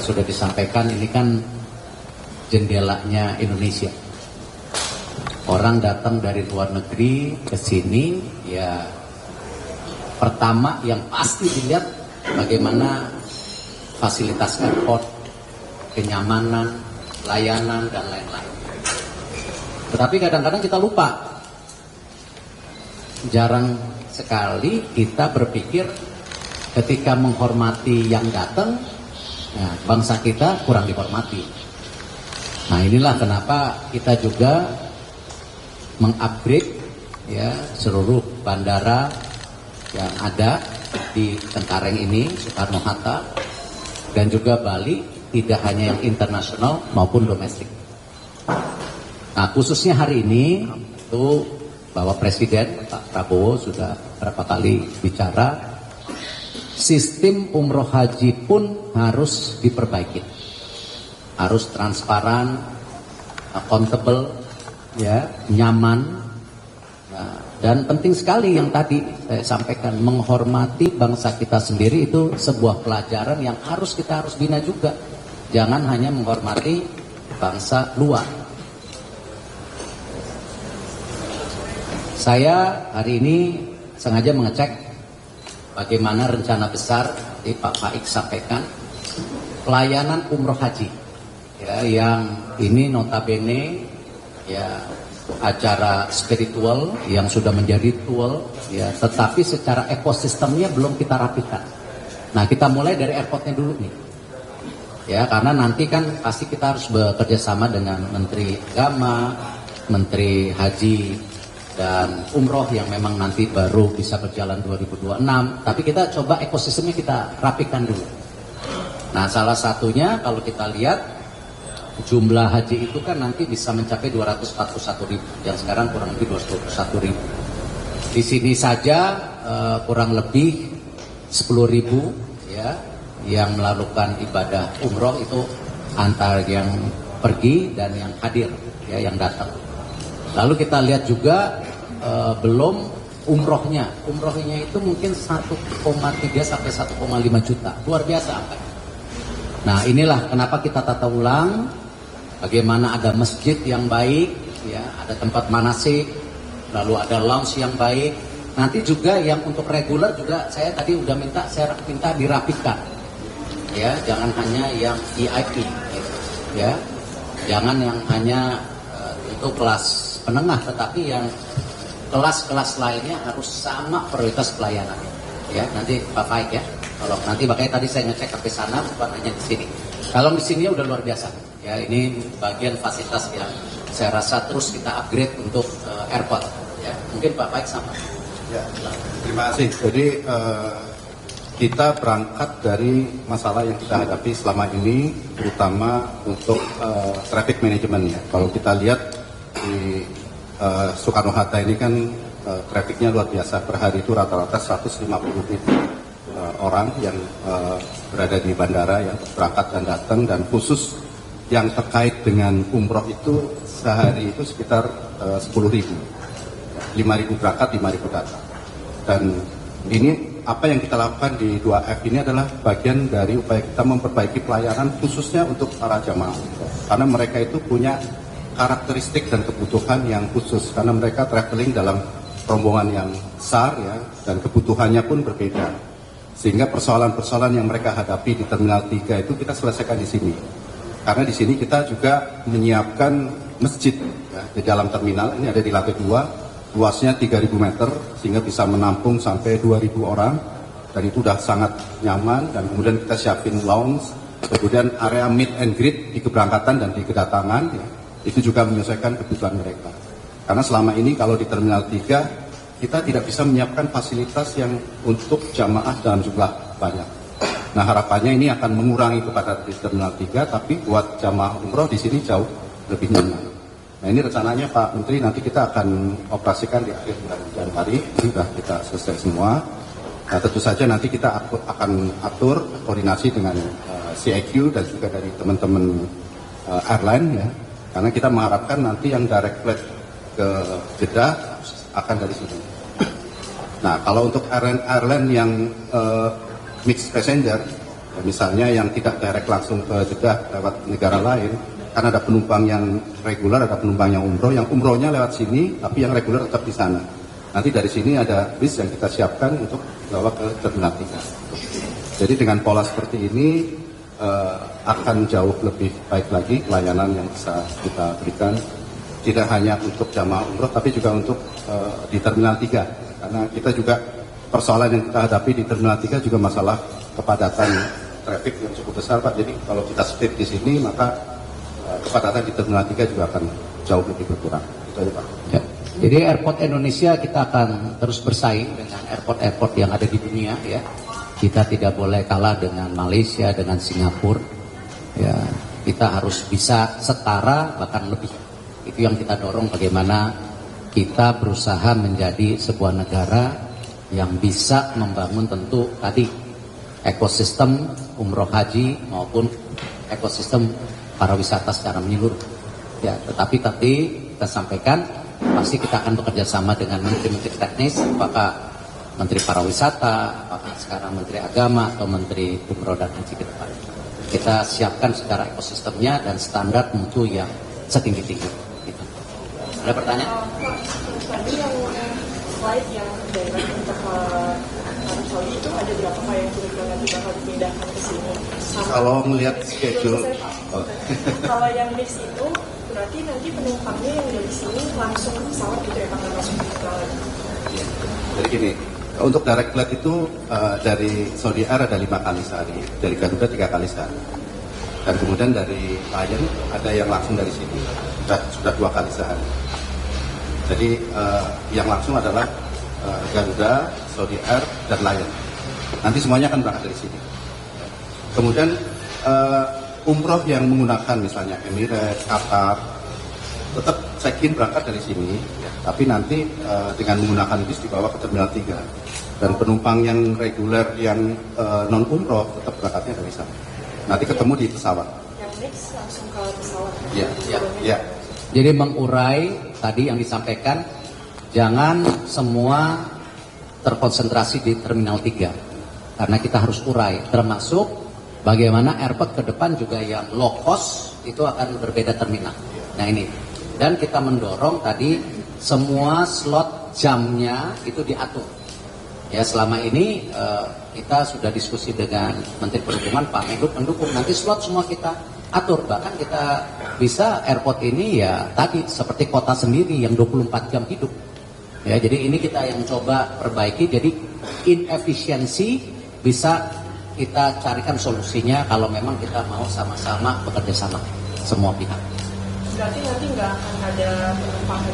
sudah disampaikan, ini kan jendelanya Indonesia. Orang datang dari luar negeri ke sini, ya pertama yang pasti dilihat bagaimana fasilitas airport, kenyamanan, layanan, dan lain-lain. Tetapi kadang-kadang kita lupa, jarang sekali kita berpikir ketika menghormati yang datang, nah, bangsa kita kurang dihormati. Nah, inilah kenapa kita juga mengupgrade ya seluruh bandara yang ada di Cengkareng ini, Soekarno-Hatta, dan juga Bali, tidak hanya yang internasional maupun domestik. Nah, khususnya hari ini itu bahwa Presiden Pak Prabowo sudah berapa kali bicara, sistem umroh haji pun harus diperbaiki, harus transparan, accountable, ya, nyaman. Nah, dan penting sekali yang tadi saya sampaikan, menghormati bangsa kita sendiri itu sebuah pelajaran yang kita harus bina juga. Jangan hanya menghormati bangsa luar. Saya hari ini sengaja mengecek bagaimana rencana besar di Pak Faik sampaikan pelayanan umroh haji, ya, yang ini notabene ya acara spiritual yang sudah menjadi ritual, ya, tetapi secara ekosistemnya belum kita rapikan. Nah, kita mulai dari airportnya dulu nih, ya, karena nanti kan pasti kita harus bekerja sama dengan Menteri Agama, Menteri Haji dan Umroh yang memang nanti baru bisa berjalan 2026. Tapi kita coba ekosistemnya kita rapikan dulu. Nah, salah satunya kalau kita lihat jumlah haji itu kan nanti bisa mencapai 241.000, yang sekarang kurang lebih 221.000. Di sini saja kurang lebih 10.000 ya yang melakukan ibadah umroh, itu antara yang pergi dan yang hadir, ya, yang datang. Lalu kita lihat juga belum umrohnya itu mungkin 1,3 sampai 1,5 juta, luar biasa angkanya. Nah, inilah kenapa kita tata ulang. Bagaimana ada masjid yang baik, ya, ada tempat manasik, lalu ada lounge yang baik. Nanti juga yang untuk reguler juga saya tadi udah minta dirapikan, ya, jangan hanya yang VIP, ya, jangan yang hanya itu kelas menengah, tetapi yang kelas-kelas lainnya harus sama prioritas pelayanannya, ya. Nanti Pak Faik, ya, kalau nanti makanya tadi saya ngecek sampai sana, bukan hanya di sini. Kalau di sini udah luar biasa. Ya, ini bagian fasilitas yang saya rasa terus kita upgrade untuk airport. Ya, mungkin Pak Faik sama. Ya, terima kasih. Jadi kita berangkat dari masalah yang kita hadapi selama ini, terutama untuk traffic management, ya. Kalau kita lihat di Soekarno-Hatta ini kan trafficnya luar biasa. Per hari itu rata-rata 150.000 orang yang berada di bandara yang berangkat dan datang, dan khusus yang terkait dengan umroh itu sehari itu sekitar 10.000, 5.000 berangkat, 5.000 datang. Dan ini apa yang kita lakukan di 2F ini adalah bagian dari upaya kita memperbaiki pelayanan khususnya untuk para jamaah, karena mereka itu punya karakteristik dan kebutuhan yang khusus, karena mereka traveling dalam rombongan yang besar, ya, dan kebutuhannya pun berbeda, sehingga persoalan-persoalan yang mereka hadapi di Terminal 3 itu kita selesaikan di sini. Karena di sini kita juga menyiapkan masjid, ya, di dalam terminal. Ini ada di lantai 2, luasnya 3.000 meter, sehingga bisa menampung sampai 2.000 orang, dan itu sudah sangat nyaman. Dan kemudian kita siapin lounge, kemudian area meet and greet di keberangkatan dan di kedatangan, ya, itu juga menyesuaikan kebutuhan mereka. Karena selama ini kalau di Terminal 3 kita tidak bisa menyiapkan fasilitas yang untuk jamaah dalam jumlah banyak. Nah, harapannya ini akan mengurangi kepada di Terminal 3, tapi buat jamaah umroh di sini jauh lebih nyaman. Nah, ini rencananya Pak Menteri nanti kita akan operasikan di akhir bulan Januari, sudah kita selesai semua. Nah, tentu saja nanti kita akan atur koordinasi dengan CIQ dan juga dari teman-teman airline, ya, karena kita mengharapkan nanti yang direct flight ke Jeddah akan dari sini. Nah, kalau untuk airline yang mixed passenger, Ya, misalnya yang tidak direct langsung ke Jeddah lewat negara lain, kan ada penumpang yang reguler, ada penumpang yang umroh. Yang umrohnya lewat sini, tapi yang reguler tetap di sana. Nanti dari sini ada bis yang kita siapkan untuk bawa ke Terminal 3. Jadi dengan pola seperti ini akan jauh lebih baik lagi pelayanan yang bisa kita berikan. Tidak hanya untuk jamaah umroh, tapi juga untuk di Terminal 3. Karena kita juga persoalan yang kita hadapi di Terminal 3 juga masalah kepadatan traffic yang cukup besar, Pak. Jadi kalau kita speed di sini, maka kepadatan di Terminal 3 juga akan jauh lebih berkurang. Itu aja, Pak. Ya. Jadi airport Indonesia kita akan terus bersaing dengan airport-airport yang ada di dunia, ya. Kita tidak boleh kalah dengan Malaysia, dengan Singapura. Ya, kita harus bisa setara bahkan lebih. Itu yang kita dorong, bagaimana kita berusaha menjadi sebuah negara yang bisa membangun tentu tadi ekosistem umroh haji maupun ekosistem pariwisata secara menyeluruh. Ya, tetapi tadi kita sampaikan pasti kita akan bekerja sama dengan menteri-menteri teknis, apakah menteri pariwisata, apakah sekarang menteri agama atau menteri umroh dan haji ke depan. Kita siapkan secara ekosistemnya dan standar mutu yang setinggi-tinggi. Gitu. Ada pertanyaan? Tadi yang slide yang dari untuk Arab Saudi itu ada berapa Pak yang kira-kira nanti bakal dipindahkan ke sini? Kalau melihat schedule, Kalau yang mix itu berarti nanti penumpangnya yang dari sini langsung ke pesawat gitu ya Pak, nggak langsung ke pesawat. jadi gini, untuk direct flight itu dari Saudi Air ada 5 kali sehari, dari Garuda 3 kali sehari. Dan kemudian dari Lion ada yang langsung dari sini, sudah 2 kali sehari. Jadi yang langsung adalah Garuda, Saudi Air, dan Lion. Nanti semuanya akan berangkat dari sini. Kemudian umroh yang menggunakan misalnya Emirates, Qatar, tetap check-in berangkat dari sini, ya. Tapi nanti dengan menggunakan bis dibawa ke Terminal 3. Dan penumpang yang reguler yang non umroh tetap berangkatnya dari sana. Nanti ketemu di pesawat. Yang mix langsung ke pesawat. Ya, ya, ya. Jadi mengurai tadi yang disampaikan, jangan semua terkonsentrasi di Terminal 3. Karena kita harus urai, termasuk bagaimana airport ke depan juga yang low cost itu akan berbeda terminal. Nah ini, dan kita mendorong tadi semua slot jamnya itu diatur. Ya selama ini kita sudah diskusi dengan Menteri Perhubungan, Pak Menhub mendukung. Nanti slot semua kita atur, bahkan kita bisa airport ini ya tadi seperti kota sendiri yang 24 jam hidup. Ya jadi ini kita yang coba perbaiki. Jadi inefisiensi bisa kita carikan solusinya kalau memang kita mau sama-sama bekerja sama semua pihak. Berarti nanti nggak akan ada penumpang